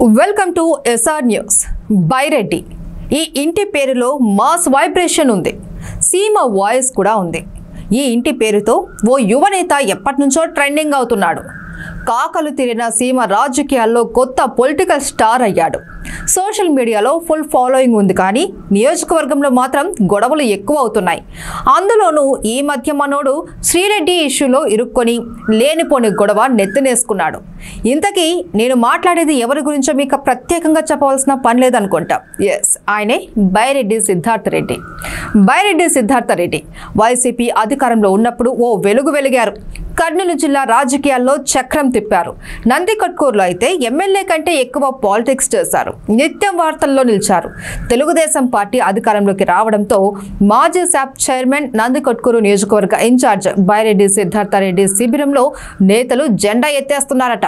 Welcome to SR news. Byreddy ఈ ఇంటి పేరులో మాస్ వైబ్రేషన్ ఉంది, సీమ వాయిస్ కూడా ఉంది. ఈ ఇంటి పేరుతో ఓ యువనేత ఎప్పటినుంచో ట్రెండింగ్ అవుతున్నాడు. కాకలు తీరిన సీమ రాజకీయాల్లో కొత్త పొలిటికల్ స్టార్ అయ్యాడు. సోషల్ మీడియాలో ఫుల్ ఫాలోయింగ్ ఉంది, కానీ నియోజకవర్గంలో మాత్రం గొడవలు ఎక్కువ అవుతున్నాయి. అందులోనూ ఈ మధ్య మనోడు శ్రీరెడ్డి ఇష్యూలో ఇరుక్కొని లేనిపోని గొడవ నెత్తినేసుకున్నాడు. ఇంతకీ నేను మాట్లాడేది ఎవరి గురించో మీకు ప్రత్యేకంగా చెప్పవలసిన పని లేదనుకుంటా. ఎస్, ఆయనే బైరెడ్డి సిద్ధార్థ రెడ్డి. బైరెడ్డి సిద్ధార్థ రెడ్డి వైసీపీ అధికారంలో ఉన్నప్పుడు ఓ వెలుగు వెలిగారు. కర్నూలు జిల్లా రాజకీయాల్లో చక్రం తిప్పారు. నందికొట్కూరులో అయితే ఎమ్మెల్యే కంటే ఎక్కువ పాలిటిక్స్ చేశారు. నిత్యం వార్తల్లో నిలిచారు. తెలుగుదేశం పార్టీ అధికారంలోకి రావడంతో మాజీ శాప్ చైర్మన్, నందికొట్కూరు నియోజకవర్గ ఇన్ఛార్జ్ బైరెడ్డి సిద్ధార్థ రెడ్డి శిబిరంలో నేతలు జెండా ఎత్తేస్తున్నారట.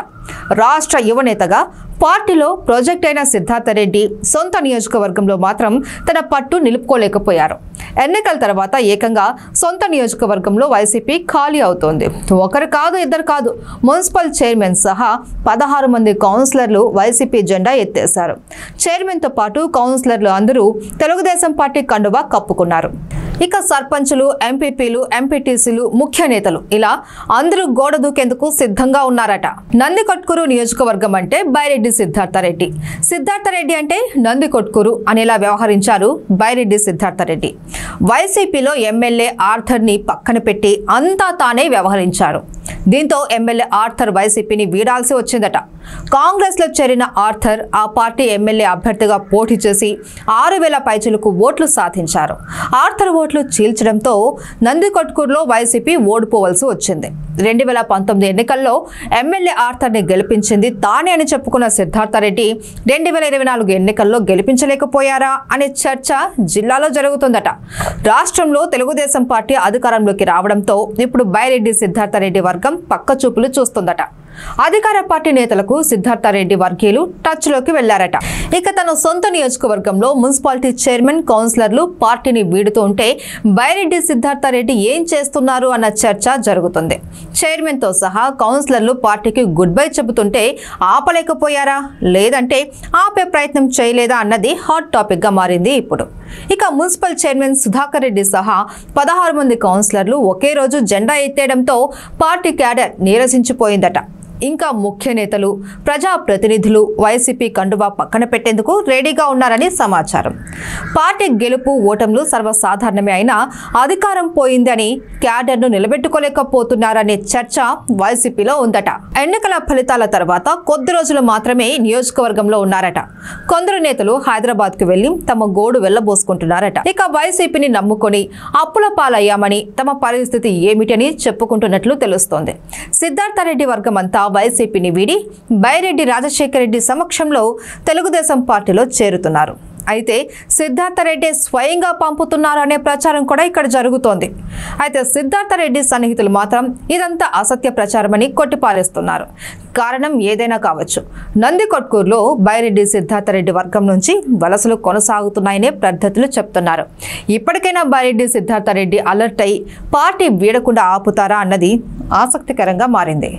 రాష్ట్ర యువనేతగా పార్టీలో ప్రాజెక్ట్ అయిన సిద్ధార్థ రెడ్డి సొంత నియోజకవర్గంలో మాత్రం తన పట్టు నిలుపుకోలేకపోయారు. ఎన్నికల తర్వాత ఏకంగా సొంత నియోజకవర్గంలో వైసీపీ ఖాళీ అవుతోంది. ఒకరు కాదు, ఇద్దరు కాదు, మున్సిపల్ చైర్మన్ సహా 16 మంది కౌన్సిలర్లు వైసీపీ జెండా ఎత్తేశారు. చైర్మన్తో పాటు కౌన్సిలర్లు అందరూ తెలుగుదేశం పార్టీ కండువా కప్పుకున్నారు. ఇక సర్పంచులు, ఎంపీపీలు, ఎంపీటీసీలు, ముఖ్య నేతలు ఇలా అందరూ గోడ దూకేందుకు సిద్ధంగా ఉన్నారట. నందికొట్కూరు నియోజకవర్గం అంటే బైరెడ్డి సిద్ధార్థ రెడ్డి, సిద్ధార్థ రెడ్డి అంటే నందికొట్కూరు అనేలా వ్యవహరించారు బైరెడ్డి సిద్ధార్థ రెడ్డి. వైసీపీలో ఎమ్మెల్యే ఆర్థర్ ని పక్కన పెట్టి అంతా తానే వ్యవహరించారు. దీంతో ఎమ్మెల్యే ఆర్థర్ వైసీపీని వీడాల్సి వచ్చిందట. కాంగ్రెస్ లో చేరిన ఆర్థర్ ఆ పార్టీ ఎమ్మెల్యే అభ్యర్థిగా పోటీ చేసి 6,000 పైచిలకు ఓట్లు సాధించారు. ఆర్థర్ ఓట్లు చీల్చడంతో నందికొట్కూరులో వైసీపీ ఓడిపోవలసి వచ్చింది. 2019 ఎన్నికల్లో ఎమ్మెల్యే ఆర్థర్ ని గెలిపించింది తానే అని చెప్పుకున్న సిద్ధార్థ రెడ్డి 2024 ఎన్నికల్లో గెలిపించలేకపోయారా అనే చర్చ జిల్లాలో జరుగుతుందట. రాష్ట్రంలో తెలుగుదేశం పార్టీ అధికారంలోకి రావడంతో ఇప్పుడు బైరెడ్డి సిద్ధార్థ రెడ్డి వర్గం పక్క చూపులు చూస్తుందట. అధికార పార్టీ నేతలకు సిద్ధార్థ రెడ్డి వర్గీయులు టచ్ లోకి వెళ్లారట. ఇక తన సొంత నియోజకవర్గంలో మున్సిపాలిటీ చైర్మన్, కౌన్సిలర్లు పార్టీని వీడుతూ ఉంటే బైరెడ్డి సిద్ధార్థ రెడ్డి ఏం చేస్తున్నారు అన్న చర్చ జరుగుతుంది. చైర్మన్ తో సహా కౌన్సిలర్లు పార్టీకి గుడ్ బై చెబుతుంటే ఆపలేకపోయారా, లేదంటే ఆపే ప్రయత్నం చేయలేదా అన్నది హాట్ టాపిక్ గా మారింది ఇప్పుడు. ఇక మున్సిపల్ చైర్మన్ సుధాకర్ రెడ్డి సహా 16 మంది కౌన్సిలర్లు ఒకే రోజు జెండా ఎత్తేయడంతో పార్టీ క్యాడర్ నీరసించిపోయిందట. ఇంకా ముఖ్య నేతలు, ప్రజాప్రతినిధులు వైసీపీ కండువా పక్కన పెట్టేందుకు రెడీగా ఉన్నారని సమాచారం. పార్టీ గెలుపు ఓటములు సర్వసాధారణమే అయినా అధికారం పోయింది అని క్యాడర్ను నిలబెట్టుకోలేకపోతున్నారనే చర్చ వైసీపీలో ఉందట. ఎన్నికల ఫలితాల తర్వాత కొద్ది రోజులు మాత్రమే నియోజకవర్గంలో ఉన్నారట. కొందరు నేతలు హైదరాబాద్ కు వెళ్లి తమ గోడు వెళ్లబోసుకుంటున్నారట. ఇక వైసీపీని నమ్ముకొని అప్పుల పాలయ్యామని తమ పరిస్థితి ఏమిటని చెప్పుకుంటున్నట్లు తెలుస్తోంది. సిద్ధార్థ రెడ్డి వర్గం అంతా వైసీపీని వీడి బైరెడ్డి రాజశేఖర రెడ్డి సమక్షంలో తెలుగుదేశం పార్టీలో చేరుతున్నారు. అయితే సిద్ధార్థ రెడ్డి స్వయంగా పంపుతున్నారు అనే ప్రచారం కూడా ఇక్కడ జరుగుతోంది. అయితే సిద్ధార్థ రెడ్డి సన్నిహితులు మాత్రం ఇదంతా అసత్య ప్రచారమని కొట్టిపారేస్తున్నారు. కారణం ఏదైనా కావచ్చు, నందికొట్కూరులో బైరెడ్డి సిద్ధార్థ రెడ్డి వర్గం నుంచి వలసలు కొనసాగుతున్నాయనే పద్ధతులు చెప్తున్నారు. ఇప్పటికైనా బైరెడ్డి సిద్ధార్థ రెడ్డి అలర్ట్ అయి పార్టీ వీడకుండా ఆపుతారా అన్నది ఆసక్తికరంగా మారింది.